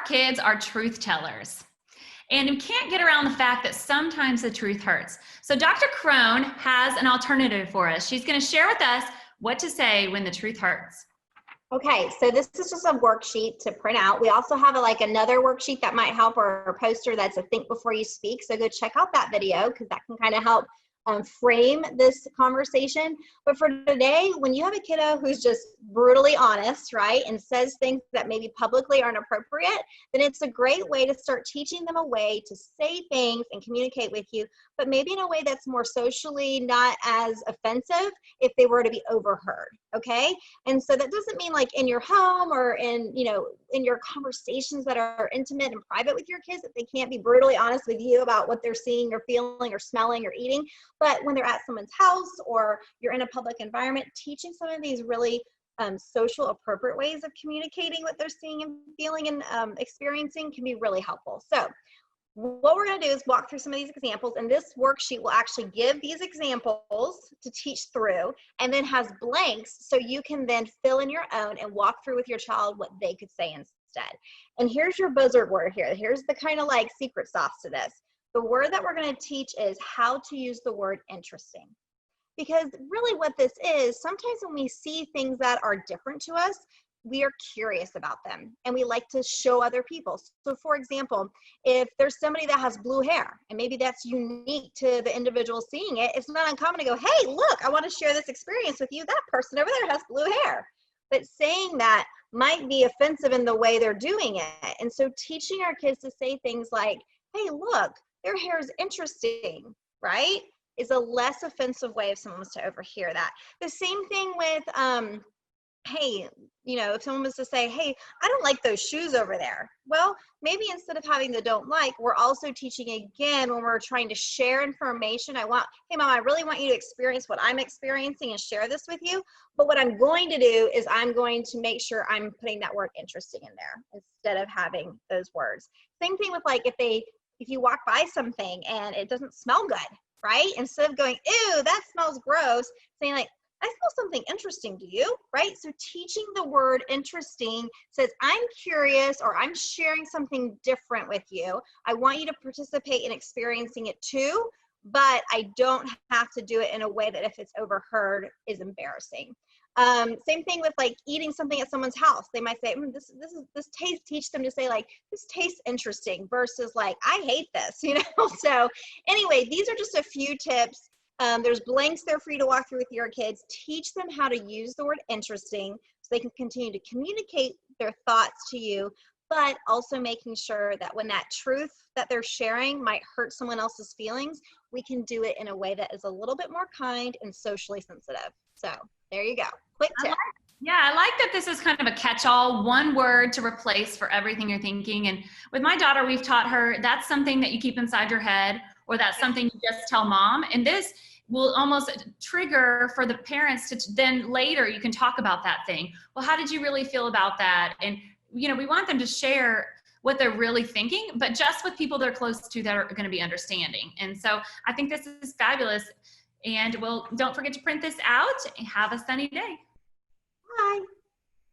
Our kids are truth tellers. And you can't get around the fact that sometimes the truth hurts. So Dr. Crone has an alternative for us. She's going to share with us what to say when the truth hurts. Okay, so this is just a worksheet to print out. We also have another worksheet that might help, or a poster that's a think before you speak. So go check out that video because that can kind of help frame this conversation. But for today, when you have a kiddo who's just brutally honest, right, and says things that maybe publicly aren't appropriate, then it's a great way to start teaching them a way to say things and communicate with you, but maybe in a way that's more socially not as offensive if they were to be overheard, okay? And so that doesn't mean like in your home or in your conversations that are intimate and private with your kids that they can't be brutally honest with you about what they're seeing or feeling or smelling or eating. But when they're at someone's house or you're in a public environment, teaching some of these really social appropriate ways of communicating what they're seeing and feeling and experiencing can be really helpful. So what we're going to do is walk through some of these examples, and this worksheet will actually give these examples to teach through and then has blanks so you can then fill in your own and walk through with your child what they could say instead. And here's your buzzard word here. Here's the kind of like secret sauce to this. The word that we're going to teach is how to use the word interesting. Because really what this is, sometimes when we see things that are different to us, we are curious about them and we like to show other people. So for example, if there's somebody that has blue hair and maybe that's unique to the individual seeing it, it's not uncommon to go, hey, look, I want to share this experience with you. That person over there has blue hair. But saying that might be offensive in the way they're doing it. And so teaching our kids to say things like, hey, look, their hair is interesting, right? Is a less offensive way if someone was to overhear that. The same thing with, hey, if someone was to say, hey, I don't like those shoes over there. Well, maybe instead of having the don't like, we're also teaching again when we're trying to share information. Hey, mom, I really want you to experience what I'm experiencing and share this with you. But what I'm going to do is I'm going to make sure I'm putting that word interesting in there instead of having those words. Same thing with like if you walk by something and it doesn't smell good, right? Instead of going, ew, that smells gross, saying like, I smell something interesting, do you? Right? So teaching the word interesting says, I'm curious or I'm sharing something different with you. I want you to participate in experiencing it too, but I don't have to do it in a way that if it's overheard is embarrassing. Same thing with like eating something at someone's house. They might say, this taste, teach them to say like, this tastes interesting versus like, I hate this, So anyway, these are just a few tips. There's blanks there for you to walk through with your kids. Teach them how to use the word interesting so they can continue to communicate their thoughts to you, but also making sure that when that truth that they're sharing might hurt someone else's feelings, we can do it in a way that is a little bit more kind and socially sensitive. So there you go. Quick tip. I like that this is kind of a catch-all, one word to replace for everything you're thinking. And with my daughter, we've taught her that's something that you keep inside your head, or that's something you just tell mom. And this will almost trigger for the parents to then later you can talk about that thing. Well, how did you really feel about that? And we want them to share what they're really thinking, but just with people they're close to that are going to be understanding. And so I think this is fabulous. And don't forget to print this out. Have a sunny day. Bye.